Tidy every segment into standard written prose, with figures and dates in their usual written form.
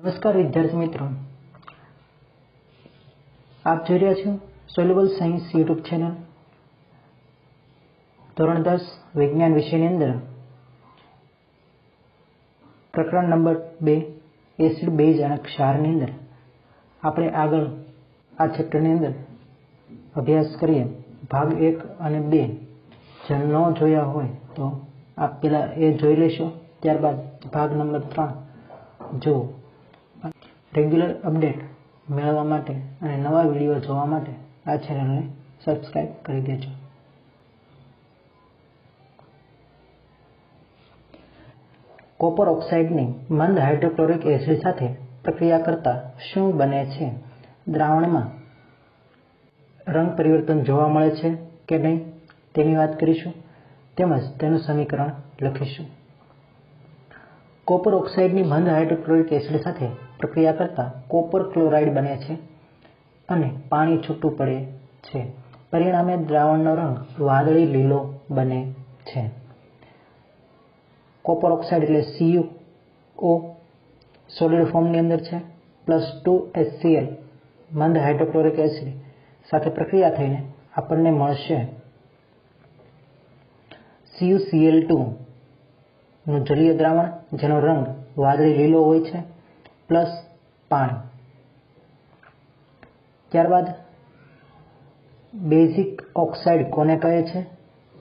नमस्कार विद्यार्थी मित्रों, आप જોઈ રહ્યા છો સોલ્યુબલ સાયન્સ યુટ્યુબ ચેનલ ધોરણ 10 વિજ્ઞાન વિષયની અંદર પ્રકરણ નંબર 2 એસિડ બેઝ અને ક્ષારની અંદર આપણે આગળ આ ચેપ્ટરની અંદર અભ્યાસ કરીએ ભાગ 1 અને 2 જો ન જોયા હોય તો આપ પહેલા એ જોઈ લેશો, ત્યારબાદ ભાગ નંબર 3 જો રેગ્યુલર અપડેટ મેળવવા માટે અને નવા વિડીયો જોવા માટે આ ચેનલને સબસ્ક્રાઇબ કરી દેજો। કોપર ઓક્સાઇડની મંદ હાઇડ્રોક્લોરિક એસિડ સાથે પ્રક્રિયા કરતા શું બને છે? દ્રાવણમાં રંગ પરિવર્તન જોવા મળે છે કે નહીં તેની વાત કરીશું, તેમજ તેનું સમીકરણ લખીશું। કોપર ઓક્સાઇડની મંદ હાઇડ્રોક્લોરિક એસિડ સાથે પ્રક્રિયા કરતા કોપર ક્લોરાઇડ બને છે અને પાણી છૂટું પડે છે। પરિણામે દ્રાવણનો રંગ વાદળી લીલો બને છે। કોપર ઓક્સાઇડ એટલે CuO સોલિડ ફોર્મની અંદર છે, +2HCl મંદ હાઇડ્રોક્લોરિક એસિડ સાથે પ્રક્રિયા થઈને આપણને મળશે CuCl2 નું જલીય દ્રાવણ જેનો રંગ વાદળી લીલો હોય છે પ્લસ પાણી। ત્યારબાદ બેઝિક ઓક્સાઇડ કોને કહે છે?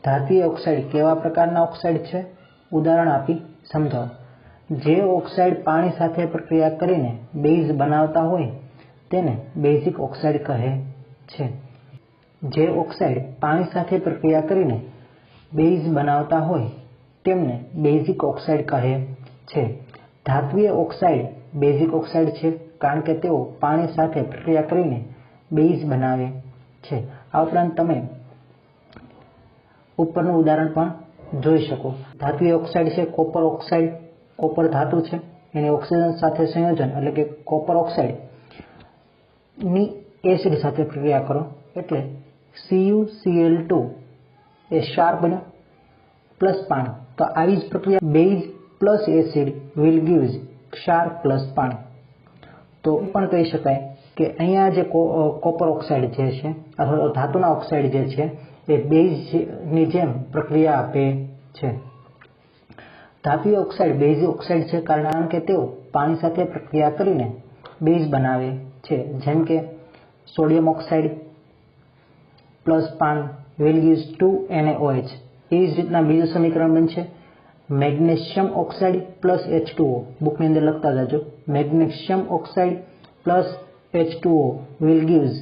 ધાત્વીય ઓક્સાઇડ કેવા પ્રકારના ઓક્સાઇડ છે? ઉદાહરણ આપી સમજાવો। જે ઓક્સાઇડ પાણી સાથે પ્રક્રિયા કરીને બેઝ બનાવતા હોય તેને બેઝિક ઓક્સાઇડ કહે છે। જે ઓક્સાઇડ પાણી સાથે પ્રક્રિયા કરીને બેઝ બનાવતા હોય તેમને બેઝિક ઓક્સાઇડ કહે છે। ધાત્વીય ઓક્સાઇડ બેઝિક ઓક્સાઇડ છે કારણ કે તેઓ પાણી સાથે પ્રક્રિયા કરીને બેઝ બનાવે છે। આ ઉપરાંત તમે ઉપરનું ઉદાહરણ પણ જોઈ શકો। ધાત્વીય ઓક્સાઇડ છે કોપર ઓક્સાઇડ, કોપર ધાતુ છે, એની ઓક્સિજન સાથે સંયોજન એટલે કે કોપર ઓક્સાઇડ ની એસિડ સાથે પ્રક્રિયા કરો એટલે CuCl2 એ ક્ષાર બન્યો પ્લસ પાણી। તો આવી જ પ્રક્રિયા base plus acid will gives ક્ષાર પ્લસ પાણી। તો પણ કહી શકાય કે અહીંયા જે કોપર ઓક્સાઇડ જે છે અથવા ધાતુના ઓક્સાઇડ જે છે એ બેઝની જેમ પ્રક્રિયા આપે છે। ધાત્વીય ઓક્સાઇડ બેઝ ઓક્સાઇડ છે કારણ કે તેઓ પાણી સાથે પ્રક્રિયા કરીને બેઝ બનાવે છે, જેમ કે સોડિયમ ઓક્સાઇડ પ્લસ પાણી વિલ ગીવ્સ 2NaOH। એવી જ રીતના બીજું સમીકરણ બનશે મેગ્નેશિયમ ઓક્સાઇડ પ્લસ H2O, બુકની અંદર લખતા જાજો, magnesium oxide plus H2O will gives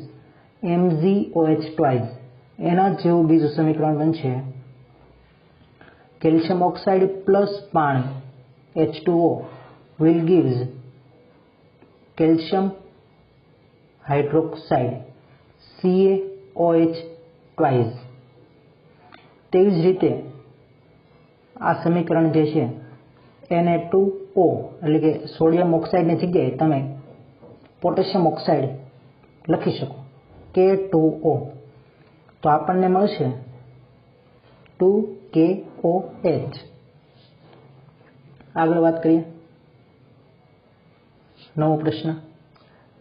MgOH twice. એના જેવું બીજું સમીકરણ બનશે કેલ્શિયમ ઓક્સાઇડ પ્લસ પાણી H2O will gives calcium hydroxide CaOH twice. તેવી જ રીતે આ સમીકરણ જે છે Na2O એટલે કે સોડિયમ ઓક્સાઇડની જગ્યાએ તમે પોટેશિયમ ઓક્સાઇડ લખી શકો K2O, તો આપણને મળશે 2KOH। આગળ વાત કરીએ, નવો પ્રશ્ન,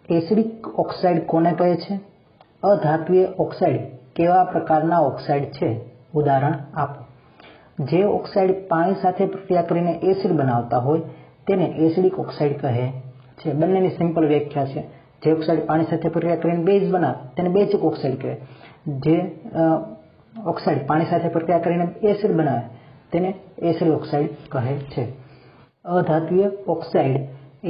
એસિડિક ઓક્સાઇડ કોને કહે છે? અધાત્વીય ઓક્સાઇડ કેવા પ્રકારના ઓક્સાઇડ છે? ઉદાહરણ આપો। જે ઓક્સાઇડ પાણી સાથે પ્રક્રિયા કરીને એસિડ બનાવતા હોય તેને એસિડિક ઓક્સાઇડ કહે છે। બંનેની સિમ્પલ વ્યાખ્યા છે। જે ઓક્સાઇડ પાણી સાથે પ્રક્રિયા કરીને બેઝ બનાવે તેને બેઝિક ઓક્સાઇડ કહેવાય, જે ઓક્સાઇડ પાણી સાથે પ્રક્રિયા કરીને એસિડ બનાવે તેને એસિડિક ઓક્સાઇડ કહે છે। અધાત્વીય ઓક્સાઇડ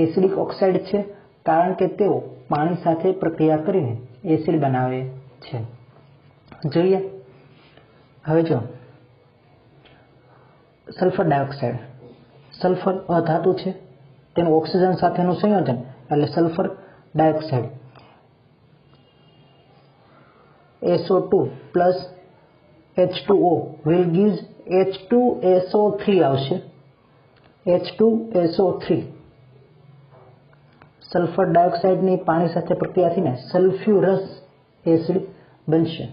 એસિડિક ઓક્સાઇડ છે કારણ કે તેઓ પાણી સાથે પ્રક્રિયા કરીને એસિડ બનાવે છે। જોઈએ હવે જો સલ્ફર ડાયોક્સાઇડ, સલ્ફર અધાતુ છે, તેનું ઓક્સિજન સાથેનું સંયોજન એટલે sulphur dioxide SO2 plus H2O will gives H2SO3 આવશે H2SO3। સલ્ફર ડાયોક્સાઇડની પાણી સાથે પ્રક્રિયા થઈને સલ્ફ્યુરસ એસિડ બનશે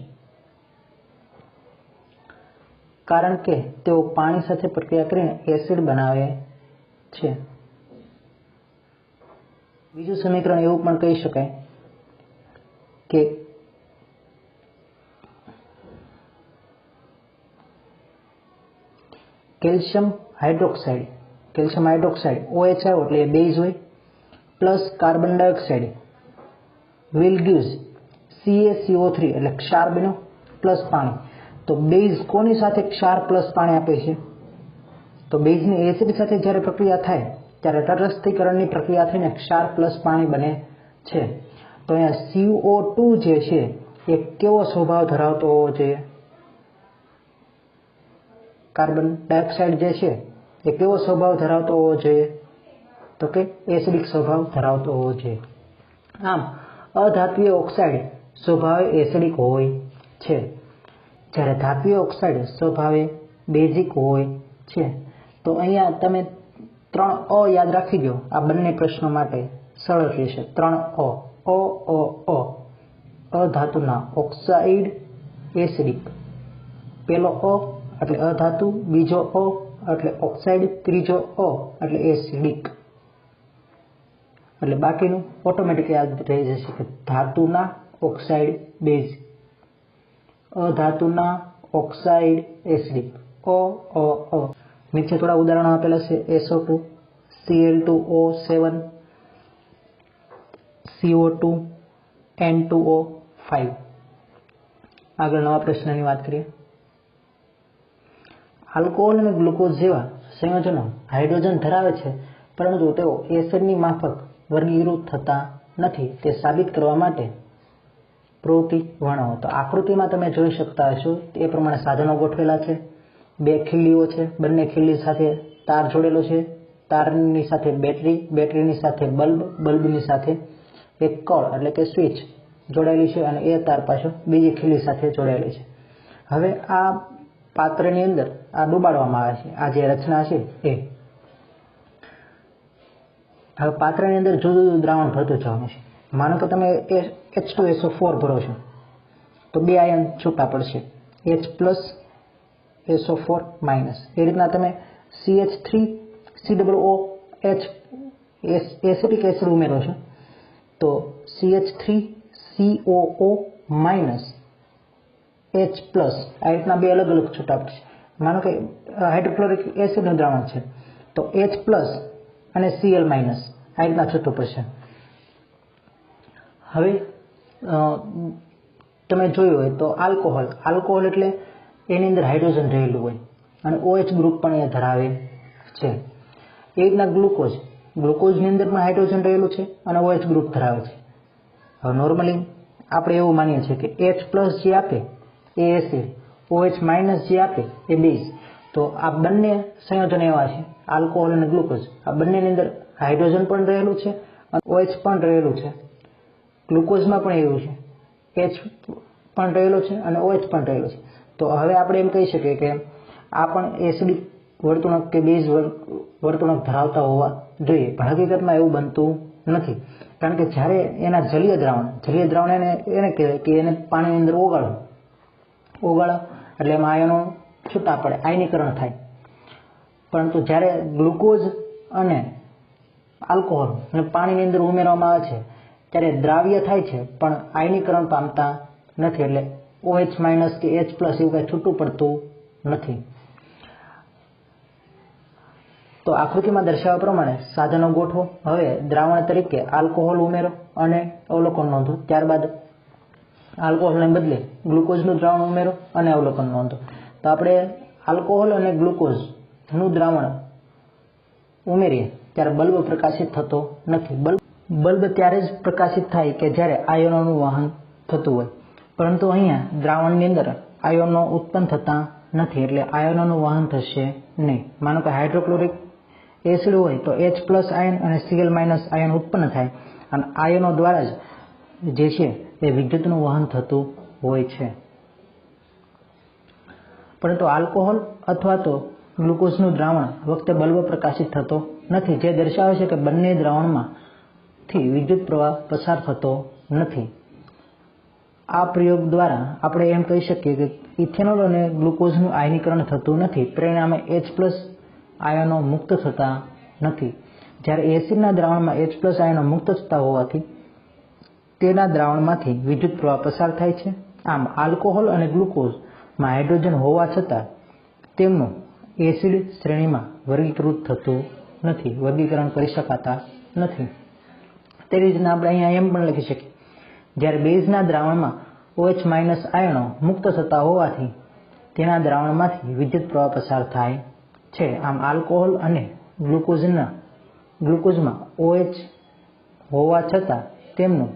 કારણ કે તેઓ પાણી સાથે પ્રક્રિયા કરીને એસિડ બનાવે છે। બીજું સમીકરણ એવું પણ કહી શકાય કે કેલ્શિયમ હાઇડ્રોક્સાઇડ OH આવ્યો એટલે એ બેઝ હોય plus carbon dioxide will gives CaCO3 એટલે ક્ષાર બન્યો પ્લસ પાણી. તો બેઝ કોની સાથે ક્ષાર પ્લસ પાણી આપે છે? તો બેઝની એસિડ સાથે જ્યારે પ્રક્રિયા થાય ત્યારે તટસ્થીકરણની પ્રક્રિયા થઈને ક્ષાર પ્લસ પાણી બને છે. તો અહીંયા CO2 જે છે એ કેવો સ્વભાવ ધરાવતો હોવો જોઈએ? કાર્બન ડાયોક્સાઇડ જે છે એ કેવો સ્વભાવ ધરાવતો હોવો જોઈએ? તો કે એસિડિક સ્વભાવ ધરાવતો હોવો જોઈએ. આમ અધાત્વીય ઓક્સાઇડ સ્વભાવે એસિડિક હોય છે, જ્યારે ધાત્વીય ઓક્સાઇડ સ્વભાવે બેઝિક હોય છે. તો અહીંયા તમે 3 અ યાદ રાખી દો, આ બંને પ્રશ્નો માટે સરળ રહેશે. 3 અ અધાતુના ઓક્સાઇડ એસિડિક. પહેલો અ એટલે અધાતુ, બીજો અ એટલે ઓક્સાઇડ, ત્રીજો અ એટલે એસિડિક. એટલે બાકીનું ઓટોમેટિક યાદ રહી જશે કે ધાતુના ઓક્સાઇડ બેઝ, અધાતુના ઓક્સાઇડ એસિડિક. નીચે થોડા ઉદાહરણો આપેલા છે. SO2, Cl2O7, CO2, N2O5. આગળ નવા પ્રશ્નની વાત કરીએ. આલ્કોહોલ અને ગ્લુકોઝ જેવા સંયોજનો હાઇડ્રોજન ધરાવે છે, પરંતુ તેઓ એસિડની માફક વર્ગીકૃત થતા નથી. તે સાબિત કરવા માટે પ્રવૃત્તિ વર્ણવો. તો આકૃતિમાં તમે જોઈ શકતા હશો એ પ્રમાણે સાધનો ગોઠવેલા છે. 2 ખીલ્લીઓ છે, બંને ખીલ્લી સાથે તાર જોડેલો છે, તારની સાથે બેટરી, બેટરીની સાથે બલ્બ, બલ્બની સાથે એક કળ એટલે કે સ્વિચ જોડાયેલી છે અને એ તાર પાછો બીજી ખીલ્લી સાથે જોડાયેલી છે. હવે આ પાત્રની અંદર આ ડુબાડવામાં આવે છે. આ જે રચના છે એ હવે પાત્રની અંદર જુદું જુદું દ્રાવણ ભરતું જવાનું છે. માનો કે તમે H2SO4 ભરો છો તો 2 આયન છૂટા પડશે, H+SO4-. એ રીતના તમે CH3COOH એસિટિક એસિડ ઉમેરો છો તો CH3COO- H+, આ રીતના 2 અલગ અલગ છૂટા પડશે. માનો કે હાઇડ્રોક્લોરિક એસિડનું દ્રાવણ છે તો H+ અને Cl- આ રીતના છૂટું પડશે. હવે તમે જોયું હોય તો આલ્કોહોલ એટલે એની અંદર હાઇડ્રોજન રહેલું હોય અને OH ગ્રુપ પણ એ ધરાવે છે. એ રીતના ગ્લુકોઝની અંદર પણ હાઇડ્રોજન રહેલું છે અને OH ગ્રુપ ધરાવે છે. હવે નોર્મલી આપણે એવું માનીએ છીએ કે H+ જે આપે એ એસિડ, OH- જે આપે એ બેઝ. તો આ બંને સંયોજન એવા છે, આલ્કોહોલ અને ગ્લુકોઝ, આ બંનેની અંદર હાઇડ્રોજન પણ રહેલું છે અને OH પણ રહેલું છે. ગ્લુકોઝમાં પણ એવું છે, H પણ રહેલો છે અને OH પણ રહેલો છે. તો હવે આપણે એમ કહી શકીએ કે આ પણ એસિડિક વર્તણૂક કે બેઝ વર્તણૂક ધરાવતા હોવા જોઈએ, પણ હકીકતમાં એવું બનતું નથી. કારણ કે જ્યારે એના જલીય દ્રાવણ એને કહેવાય કે એને પાણીની અંદર ઓગાળો એટલે એમાં આયનો છૂટા પડે, આયનીકરણ થાય. પરંતુ જ્યારે ગ્લુકોઝ અને આલ્કોહોલ અને પાણીની અંદર ઉમેરવામાં આવે છે ત્યારે દ્રાવ્ય થાય છે પણ આયનીકરણ પામતા નથી. એટલે OH- કે H+ એવું કંઈ છૂટું પડતું નથી. તો આકૃતિમાં દર્શાવ્યા પ્રમાણે સાધનો ગોઠવો. હવે દ્રાવણ તરીકે આલ્કોહોલ ઉમેરો અને અવલોકન નોંધો. ત્યારબાદ આલ્કોહોલને બદલે ગ્લુકોઝનું દ્રાવણ ઉમેરો અને અવલોકન નોંધો. તો આપણે આલ્કોહોલ અને ગ્લુકોઝનું દ્રાવણ ઉમેરીએ ત્યારે બલ્બ પ્રકાશિત થતો નથી. બલ્બ ત્યારે જ પ્રકાશિત થાય કે જ્યારે આયનોનું વહન થતું હોય, પરંતુ અહીંયા દ્રાવણની અંદર આયનો ઉત્પન્ન થતા નથી, એટલે આયનોનું વહન થશે નહીં. માનો કે હાઇડ્રોક્લોરિક એસિડ હોય તો H+ આયન અને Cl- આયન ઉત્પન્ન થાય અને આયનો દ્વારા જ જે છે એ વિદ્યુતનું વહન થતું હોય છે. પરંતુ આલ્કોહોલ અથવા તો ગ્લુકોઝનું દ્રાવણ વખતે બલ્બ પ્રકાશિત થતો નથી, જે દર્શાવે છે કે બંને દ્રાવણમાંથી વિદ્યુત પ્રવાહ પસાર થતો નથી. આ પ્રયોગ દ્વારા આપણે એમ કહી શકીએ કે ઇથેનોલ અને ગ્લુકોઝનું આયનીકરણ થતું નથી, પરિણામે H+ આયનો મુક્ત થતા નથી. જ્યારે એસિડના દ્રાવણમાં H+ આયનો મુક્ત થતા હોવાથી તેના દ્રાવણમાંથી વિદ્યુત પ્રવાહ પસાર થાય છે. આમ આલ્કોહોલ અને ગ્લુકોઝમાં હાઇડ્રોજન હોવા છતાં તેમનું એસિડ શ્રેણીમાં વર્ગીકૃત થતું નથી, વર્ગીકરણ કરી શકાતા નથી. તેવી રીતના આપણે અહીંયા એમ પણ લખી શકીએ, જ્યારે બેઝના દ્રાવણમાં OH- આયનો મુક્ત થતા હોવાથી તેના દ્રાવણમાંથી વિદ્યુત પ્રવાહ પસાર થાય છે. આમ આલ્કોહોલ અને ગ્લુકોઝમાં OH હોવા છતાં તેમનું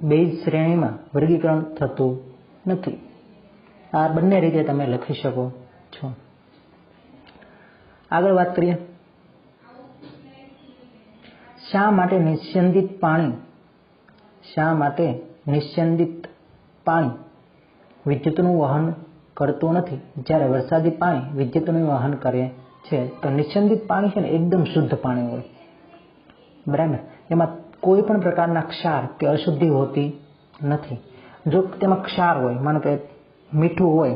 બેઝ શ્રેણીમાં વર્ગીકરણ થતું નથી. આ બંને રીતે તમે લખી શકો છો. આગળ વાત કરીએ, શા માટે નિસ્યંદિત પાણી વિદ્યુતનું વહન કરતું નથી જ્યારે વરસાદી પાણી વિદ્યુતનું વહન કરે છે? તો નિસ્યંદિત પાણી છે ને એકદમ શુદ્ધ પાણી હોય, બરાબર. એમાં કોઈ પણ પ્રકારના ક્ષાર કે અશુદ્ધિ હોતી નથી. જો તેમાં ક્ષાર હોય, માનો કે મીઠું હોય,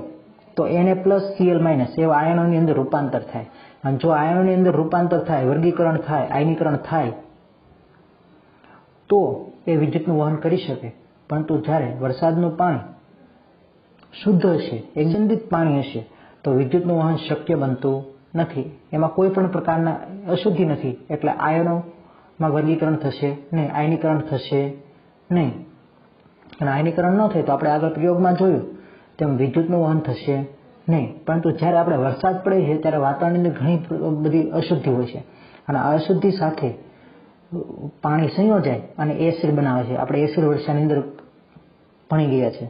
તો Na+Cl- એવા આયનોની અંદર રૂપાંતર થાય. અને જો આયનોની અંદર રૂપાંતર થાય, વર્ગીકરણ થાય, આયનીકરણ થાય તો એ વિદ્યુતનું વહન કરી શકે. પરંતુ જ્યારે વરસાદનું પાણી શુદ્ધ હશે, નિસ્યંદિત પાણી હશે, તો વિદ્યુતનું વહન શક્ય બનતું નથી. એમાં કોઈ પણ પ્રકારના અશુદ્ધિ નથી, એટલે આયનોમાં વર્ગીકરણ થશે નહીં, આયનીકરણ થશે નહીં. અને આયનીકરણ ન થાય તો આપણે આગળ પ્રયોગમાં જોયું તેમ વિદ્યુતનું વહન થશે નહીં. પરંતુ જ્યારે આપણે વરસાદ પડે છે ત્યારે વાતાવરણની ઘણી બધી અશુદ્ધિ હોય છે, અને આ અશુદ્ધિ સાથે પાણી સંયોજાય અને એસિડ બનાવે છે. આપણે એસિડ વર્ષાની અંદર ભણી ગયા છે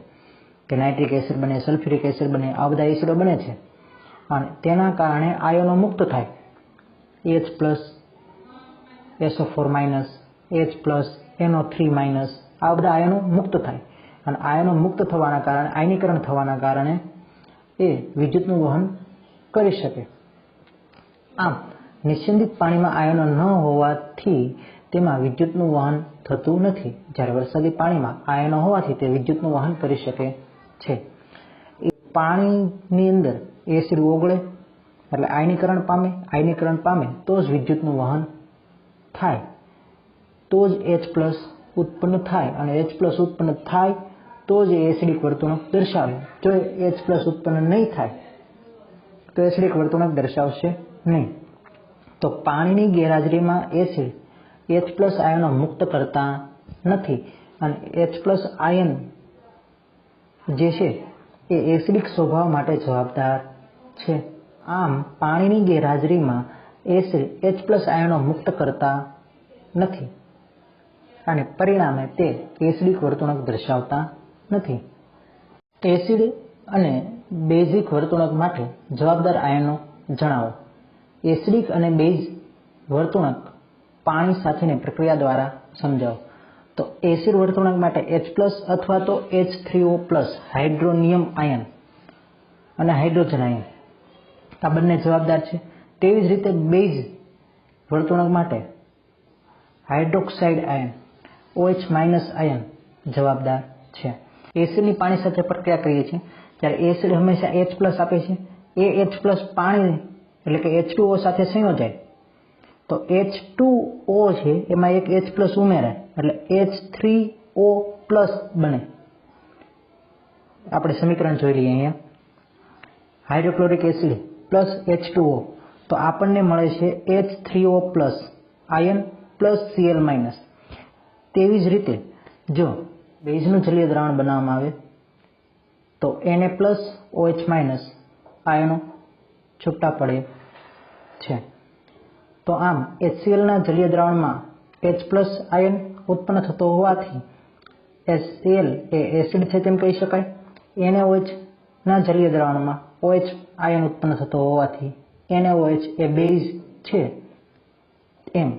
કે નાઇટ્રિક એસિડ બને, સલ્ફ્યુરિક એસિડ બને, આ બધા એસિડો બને છે. અને તેના કારણે આયનો મુક્ત થાય, H+, SO4-, H+, NO3-, આ બધા આયનો મુક્ત થાય. અને આયનો મુક્ત થવાના કારણે, આયનીકરણ થવાના કારણે એ વિદ્યુતનું વહન કરી શકે. આમ નિસ્યંદિત પાણીમાં આયનો ન હોવાથી તેમાં વિદ્યુતનું વહન થતું નથી. જ્યારે વરસાદી પાણીમાં આયનો હોવાથી તે વિદ્યુતનું વહન કરી શકે છે. પાણીની અંદર એસિડ ઓગળે એટલે આયનીકરણ પામે તો જ વિદ્યુતનું વહન થાય, તો જ H+ ઉત્પન્ન થાય. અને H+ ઉત્પન્ન થાય તો જ એસિડિક વર્તણૂક દર્શાવે. જો H+ ઉત્પન્ન નહીં થાય તો એસિડિક વર્તણૂક દર્શાવશે નહીં. તો પાણીની ગેરહાજરીમાં એસિડ H+ આયનો મુક્ત કરતા નથી, અને H+ આયન જે છે એ એસિડિક સ્વભાવ માટે જવાબદાર છે. આમ પાણીની ગેરહાજરીમાં એસિડ H+ આયનો મુક્ત કરતા નથી, અને પરિણામે તે એસિડિક વર્તણૂક દર્શાવતા નથી. એસિડ અને બેઝિક વર્તણૂક માટે જવાબદાર આયનો જણાવો. એસિડિક અને બેઝ વર્તણૂક પાણી સાથેની પ્રક્રિયા દ્વારા સમજાવો. તો એસિડ વર્તણૂક માટે H+ અથવા તો H3O+, હાઇડ્રોનિયમ આયન અને હાઇડ્રોજન આયન આ બંને જવાબદાર છે. તેવી જ રીતે બેઝ વર્તણૂક માટે હાઇડ્રોક્સાઇડ આયન, OH- આયન જવાબદાર છે. એસિડની પાણી સાથે પ્રક્રિયા કરીએ છીએ ત્યારે એસિડ હંમેશા H+ આપે છે. એ H+ પાણી એટલે કે H2O સાથે સંયોજાય તો H2O છે એમાં એક H+ ઉમેરાય એટલે H3O+ બને. આપણે સમીકરણ જોઈ લઈએ અહીંયા. હાઇડ્રોક્લોરિક એસિડ પ્લસ H2O, તો આપણને મળે છે H3O+ આયન પ્લસ Cl-. તેવી જ રીતે જો બેઝનું જલીય દ્રાવણ બનાવવામાં આવે તો Na+OH- આયનો છૂટા પડે છે. તો આમ HClના જલીય દ્રાવણમાં H+ આયન ઉત્પન્ન થતો હોવાથી HCl એ એસિડ છે તેમ કહી શકાય. NaOHના જલીય દ્રાવણમાં OH આયન ઉત્પન્ન થતો હોવાથી NaOH એ બેઝ છે એમ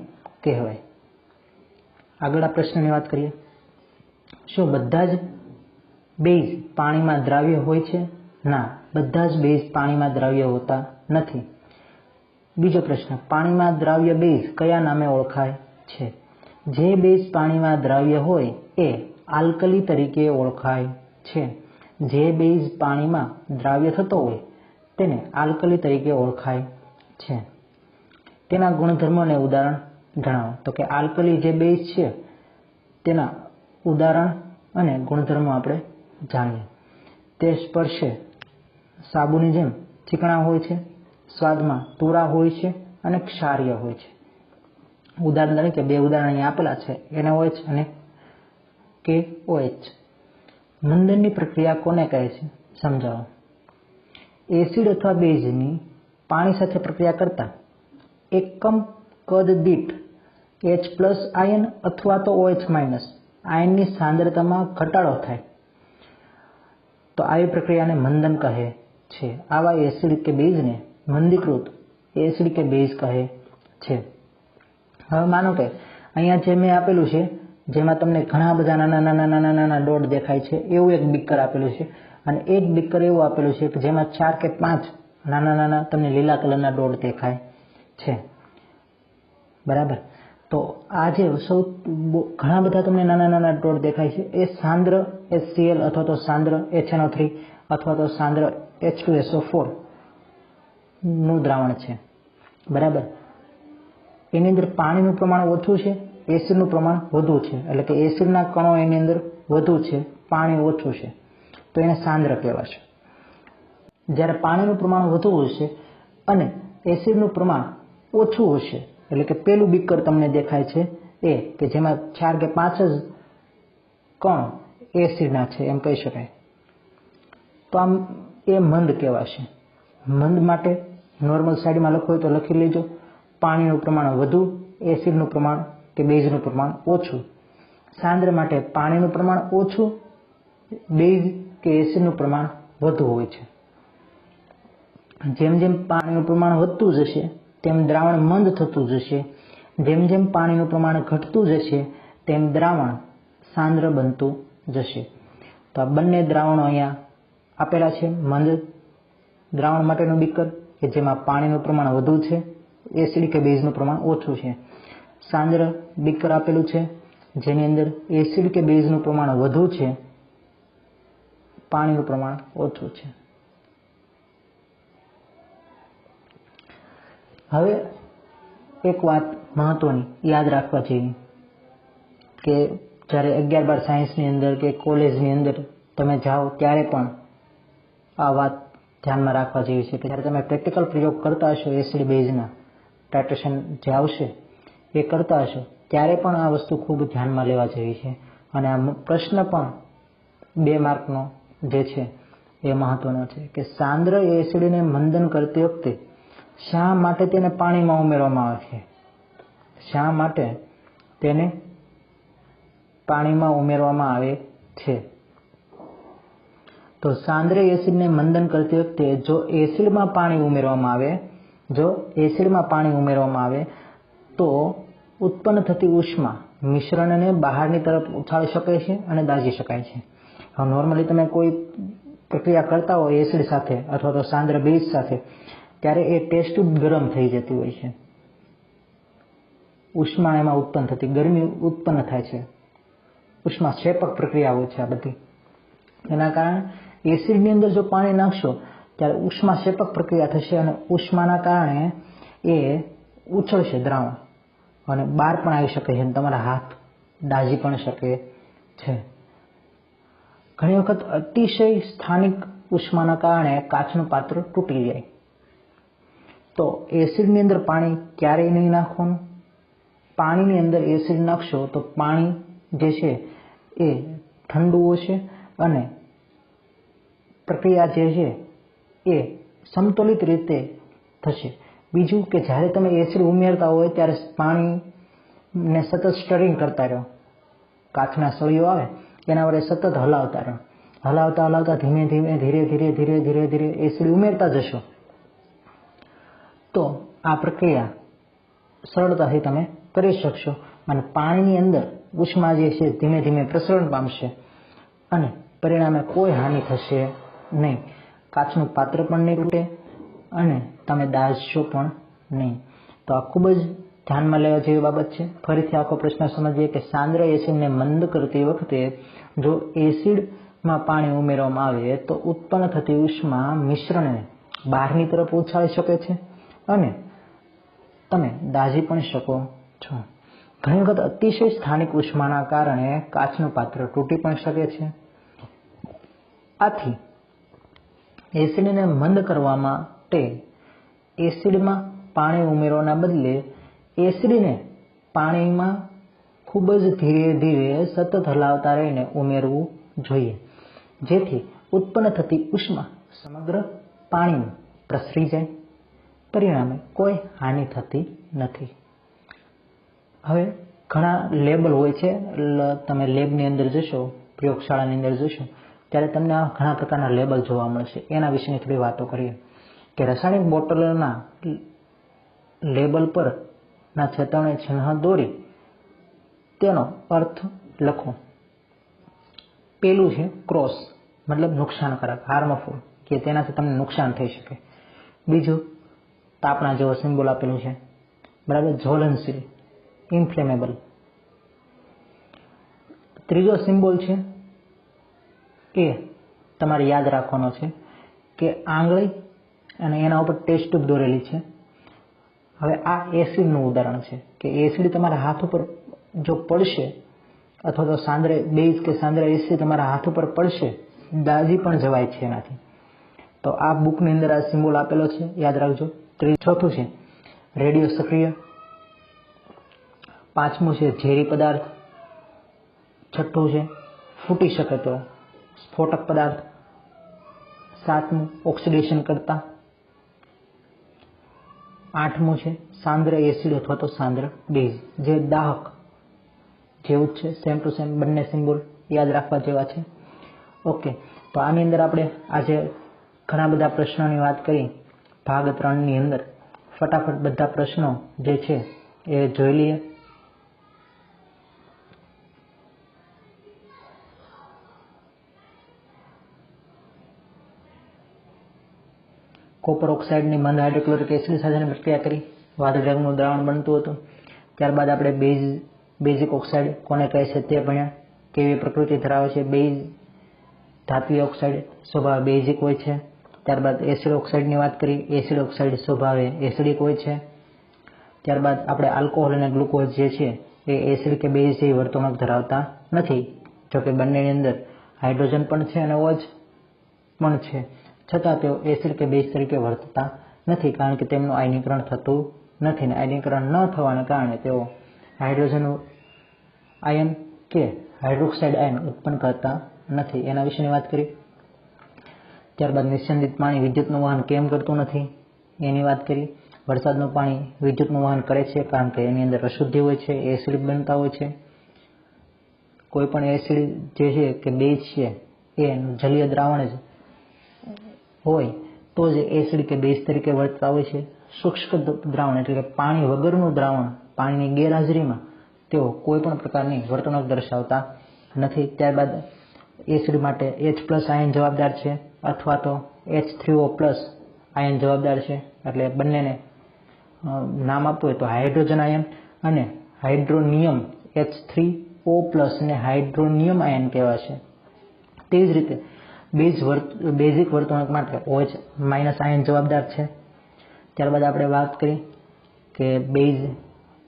કહેવાય. આગળના પ્રશ્નની વાત કરીએ. શું બધા જ બેઝ પાણીમાં દ્રાવ્ય હોય છે? ના, બધા જ બેઝ પાણીમાં દ્રાવ્ય હોતા નથી. બીજો પ્રશ્ન, પાણીમાં દ્રાવ્ય બેઝ કયા નામે ઓળખાય છે? જે બેઝ પાણીમાં દ્રાવ્ય હોય એ આલ્કલી તરીકે ઓળખાય છે. જે બેઝ પાણીમાં દ્રાવ્ય થતો હોય તેને આલ્કલી તરીકે ઓળખાય છે. તેના ગુણધર્મોને ઉદાહરણ જણાવો. તો કે આલ્કલી જે બેઝ છે તેના ઉદાહરણ અને ગુણધર્મો આપણે જાણીએ. તે સ્પર્શે સાબુની જેમ ચીકણા હોય છે, સ્વાદમાં તુરા હોય છે અને ક્ષારીય હોય છે. ઉદાહરણ તરીકે 2 ઉદાહરણ અહીં આપેલા છે, NaOH અને KOH. મંદનની પ્રક્રિયા કોને કહે છે સમજાવો. એસિડ અથવા બેઝની પાણી સાથે પ્રક્રિયા કરતા એકમ કદ દીઠ H+ આયન અથવા તો OH- આયનની સાંદ્રતામાં ઘટાડો થાય તો આવી પ્રક્રિયાને મંદન કહે છે. આવા એસિડ કે બેઝને મંદીકૃત એસિડ કે બેઝ કહે છે. હવે માનો કે અહીંયા જે મેં આપેલું છે, જેમાં તમને ઘણા બધા નાના ડોટ દેખાય છે, એવું એક બીકર આપેલું છે અને એક બીકર એવું આપેલું છે કે જેમાં 4 કે 5 નાના તમને લીલા કલરના ડોટ દેખાય છે. બરાબર. તો આ જે ઘણા બધા તમને નાના ડોટ દેખાય છે એ સાંદ્ર HCl અથવા તો સાંદ્ર HNO3 અથવા તો સાંદ્ર H2SO4 નું દ્રાવણ છે. બરાબર. એની અંદર પાણીનું પ્રમાણ ઓછું છે, એસિડનું પ્રમાણ વધુ છે. એટલે કે એસિડના કણો એની અંદર વધુ છે, પાણી ઓછું છે, તો એને સાંદ્ર કહેવાશે. જ્યારે પાણીનું પ્રમાણ વધુ હશે અને એસિડનું પ્રમાણ ઓછું હશે, એટલે કે પેલું બીકર તમને દેખાય છે એ કે જેમાં 4 કે 5 જ કણ એસિડના છે એમ કહી શકાય, તો આમ એ મંદ કહેવાશે. મંદ માટે નોર્મલ સાઈડમાં લખવું હોય તો લખી લેજો. પાણીનું પ્રમાણ વધુ, એસિડનું પ્રમાણ કે બેઝનું પ્રમાણ ઓછું. સાંદ્ર માટે પાણીનું પ્રમાણ ઓછું, બેઝ કે એસિડનું પ્રમાણ વધુ હોય છે. જેમ જેમ પાણીનું પ્રમાણ વધતું જશે તેમ દ્રાવણ મંદ થતું જશે. જેમ જેમ પાણીનું પ્રમાણ ઘટતું જશે તેમ દ્રાવણ સાંદ્ર બનતું જશે. તો આ બંને દ્રાવણો અહીંયા આપેલા છે. મંદ દ્રાવણ માટેનું બીકર કે જેમાં પાણીનું પ્રમાણ વધુ છે, એસિડ કે બેઝનું પ્રમાણ ઓછું છે. સાંદ્ર બીકર આપેલું છે જેની અંદર એસિડ કે બેઝનું પ્રમાણ વધુ છે, પાણીનું પ્રમાણ ઓછું છે. હવે એક વાત મહત્વની યાદ રાખવા જેવી કે જ્યારે 11-12 સાયન્સની અંદર કે કોલેજની અંદર તમે જાઓ ત્યારે પણ આ વાત ધ્યાનમાં રાખવા જેવી છે કે જ્યારે તમે પ્રેક્ટિકલ પ્રયોગ કરતા હશો, એસિડ બેઝના ટાઇટ્રેશન જે આવશે એ કરતા હશો ત્યારે પણ આ વસ્તુ ખૂબ ધ્યાનમાં લેવા જેવી છે. અને આ પ્રશ્ન પણ 2 માર્કનો જે છે એ મહત્વનો છે કે સાંદ્ર એસિડને મંદન કરતી વખતે શા માટે તેને પાણીમાં ઉમેરવામાં આવે છે? શા માટે તેને પાણીમાં ઉમેરવામાં આવે છે? તો સાંદ્ર એસિડને મંદન કરતી વખતે જો એસિડમાં પાણી ઉમેરવામાં આવે તો ઉત્પન્ન થતી ઉષ્મા મિશ્રણને બહારની તરફ ઉછાળી શકે છે અને દાઝી શકાય છે. હવે નોર્મલી તમે કોઈ પ્રક્રિયા કરતા હોય એસિડ સાથે અથવા તો સાંદ્ર બેઝ સાથે ત્યારે એ ટેસ્ટ ટ્યુબ ગરમ થઈ જતી હોય છે. ઉષ્મા એમાં ઉત્પન્ન થતી, ગરમી ઉત્પન્ન થાય છે. ઉષ્મા ક્ષેપક પ્રક્રિયાઓ છે આ બધી. એના કારણે એસિડની અંદર જો પાણી નાખશો ત્યારે ઉષ્મા ક્ષેપક પ્રક્રિયા થશે અને ઉષ્માના કારણે એ ઉછળશે દ્રાવણ અને બહાર પણ આવી શકે છે અને તમારા હાથ દાઝી પણ શકે છે. ઘણી વખત અતિશય સ્થાનિક ઉષ્માના કારણે કાચનું પાત્ર તૂટી જાય. તો એસિડની અંદર પાણી ક્યારેય નહીં નાખવાનું. પાણીની અંદર એસિડ નાખશો તો પાણી જે છે એ ઠંડુ હશે અને પ્રક્રિયા જે છે એ સમતોલિત રીતે થશે. બીજું કે જ્યારે તમે એસિડ ઉમેરતા હોય ત્યારે પાણીને સતત સ્ટરિંગ કરતા રહો. કાચના સળીઓ આવે એના વડે સતત હલાવતા રહો. હલાવતા ધીમે ધીરે એસિડ ઉમેરતા જશો તો આ પ્રક્રિયા સરળતાથી તમે કરી શકશો અને પાણીની અંદર ઉષ્મા જે છે ધીમે ધીમે પ્રસરણ પામશે અને પરિણામે કોઈ હાનિ થશે નહીં. કાચનું પાત્ર પણ નહીં તૂટે અને તમે દાઝશો પણ નહીં. તો આ ખૂબ જ ધ્યાનમાં લેવા જેવી બાબત છે. ફરીથી આખો પ્રશ્ન સમજીએ કે સાંદ્ર એસિડને મંદ કરતી વખતે જો એસિડમાં પાણી ઉમેરવામાં આવે તો ઉત્પન્ન થતી ઉષ્મા મિશ્રણને બહારની તરફ ઉછાળી શકે છે અને તમે દાઝી પણ શકો 6. ઘણી વખત અતિશય સ્થાનિક ઉષ્માના કારણે કાચનું પાત્ર તૂટી પણ શકે છે. આથી એસિડને મંદ કરવા માટે એસિડમાં પાણી ઉમેરવાના બદલે એસિડને પાણીમાં ખૂબ જ ધીરે ધીરે સતત હલાવતા રહીને ઉમેરવું જોઈએ, જેથી ઉત્પન્ન થતી ઉષ્મા સમગ્ર પાણીમાં પ્રસરી જાય. પરિણામે કોઈ હાનિ થતી નથી. હવે ઘણા લેબલ હોય છે, તમે લેબની અંદર જશો, પ્રયોગશાળાની અંદર જશો ત્યારે તમને આ ઘણા પ્રકારના લેબલ જોવા મળશે. એના વિશેની થોડી વાતો કરીએ કે રાસાયણિક બોટલના લેબલ પર ના ચેતવણી ચિહ્ન દોરી તેનો અર્થ લખો. પેલું છે ક્રોસ, મતલબ નુકસાનકારક, હાર્મફુલ, કે તેનાથી તમને નુકસાન થઈ શકે. બીજું તાપણા જેવો સિમ્બોલ આપેલું છે, બરાબર, જ્વલનશીલ, ઇન્ફ્લેમેબલ. ત્રીજો સિમ્બોલ છે એ તમારે યાદ રાખવાનો છે કે આંગળી અને એના ઉપર ટેસ્ટ ટ્યુબ દોરેલી છે. હવે આ એસિડનું ઉદાહરણ છે કે એસિડ તમારા હાથ ઉપર જો પડશે અથવા તો સાંદ્ર બેઝ કે સાંદ્ર એસિડ તમારા હાથ ઉપર પડશે, દાઝી પણ જવાય છે એનાથી. તો આ બુકની અંદર આ સિમ્બોલ આપેલો છે, યાદ રાખજો. ચોથું છે રેડિયો સક્રિય. પાંચમું છે ઝેરી પદાર્થ. છઠ્ઠું છે ફૂટી શકે તો સ્ફોટક પદાર્થ. સાતમું ઓક્સિડેશન કરતા. આઠમું છે સાંદ્ર એસિડ અથવા તો સાંદ્ર બેઝ, જે દાહક જેવું જ છે, સેમ ટુ સેમ. બંને સિમ્બોલ યાદ રાખવા જેવા છે. ઓકે, તો આની અંદર આપણે આજે ઘણા બધા પ્રશ્નોની વાત કરી. ભાગ 3ની અંદર ફટાફટ બધા પ્રશ્નો જે છે એ જોઈ લઈએ. કોપર ઓક્સાઇડની મંદ હાઇડ્રોક્લોરિક એસિડ સાથેની પ્રક્રિયા કરી વાદળી રંગનું દ્રાવણ બનતું હતું. ત્યારબાદ આપણે બેઝિક ઓક્સાઇડ કોને કહે છે તે ભણ્યા, કેવી પ્રકૃતિ ધરાવે છે. બેઝ ધાત્વિય ઓક્સાઇડ સ્વભાવે બેઝિક હોય છે. ત્યારબાદ એસિડ ઓક્સાઇડની વાત કરી. એસિડ ઓક્સાઇડ સ્વભાવે એસિડિક હોય છે. ત્યારબાદ આપણે આલ્કોહોલ અને ગ્લુકોઝ જે છે એ એસિડ કે બેઝ જેવી વર્તણૂક ધરાવતા નથી. જોકે બંનેની અંદર હાઇડ્રોજન પણ છે અને OH પણ છે, છતાં તેઓ એસિડ કે બેઝ તરીકે વર્તતા નથી, કારણ કે તેમનું આયનીકરણ થતું નથી. ને આયનીકરણ ન થવાને કારણે તેઓ હાઇડ્રોજન આયન કે હાઇડ્રોક્સાઇડ આયન ઉત્પન્ન કરતા નથી. એના વિશેની વાત કરી. ત્યારબાદ નિસ્યંદિત પાણી વિદ્યુતનું વહન કેમ કરતું નથી એની વાત કરી. વરસાદનું પાણી વિદ્યુતનું વહન કરે છે કારણ કે એની અંદર અશુદ્ધિ હોય છે, એસિડ બનતા હોય છે. કોઈ પણ એસિડ જે છે કે બેઝ છે એ જલીય દ્રાવણ જ હોય તો જ એસિડ કે બેઝ તરીકે વર્તતા હોય છે. શુષ્ક દ્રાવણ એટલે કે પાણી વગરનું દ્રાવણ, પાણીની ગેરહાજરીમાં તેઓ કોઈ પણ પ્રકારની વર્તણૂક દર્શાવતા નથી. ત્યારબાદ એસિડ માટે H+ આયન જવાબદાર છે અથવા તો H3O+ આયન જવાબદાર છે. એટલે બંનેને નામ આપવું હોય તો હાઇડ્રોજન આયન અને હાઇડ્રોનિયમ H3O+ ને હાઇડ્રોનિયમ આયન કહેવાય છે. તેવી જ રીતે બેઝિક વર્તણૂક માટે OH- આયન જવાબદાર છે. ત્યારબાદ આપણે વાત કરી કે બેઝ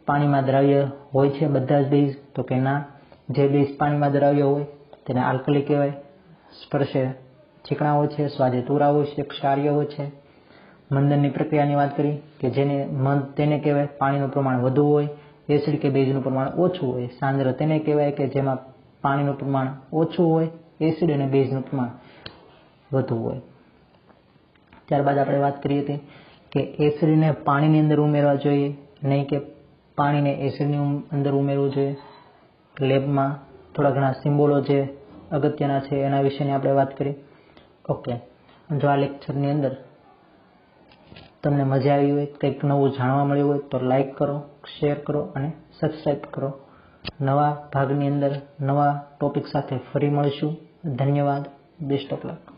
પાણીમાં દ્રાવ્ય હોય છે બધા જ બેઝ, તો કે ના. જે બેઝ પાણીમાં દ્રાવ્ય હોય તેને આલ્કલી કહેવાય. સ્પર્શે ચીકણા હોય છે, સ્વાદે તુરા હોય છે, ક્ષારીય હોય છે. મંદનની પ્રક્રિયાની વાત કરી કે જેને મંદ તેને કહેવાય પાણીનું પ્રમાણ વધુ હોય, એસિડ કે બેઝનું પ્રમાણ ઓછું હોય. સાંદ્ર તેને કહેવાય કે જેમાં પાણીનું પ્રમાણ ઓછું હોય, એસિડ અને બેઝનું પ્રમાણ વધુ હોય. ત્યારબાદ આપણે વાત કરી હતી કે એસિડને પાણીની અંદર ઉમેરવા જોઈએ, નહીં કે પાણીને એસિડની અંદર ઉમેરવું જોઈએ. લેબમાં થોડા ઘણા સિમ્બોલો જે અગત્યના છે એના વિશેની આપણે વાત કરી. ઓકે, જો આ લેક્ચરની અંદર તમને મજા આવી હોય, કંઈક નવું જાણવા મળ્યું હોય તો લાઈક કરો, શેર કરો અને સબસ્ક્રાઈબ કરો. નવા ભાગની અંદર નવા ટોપિક સાથે ફરી મળીશું. ધન્યવાદ. Best of luck.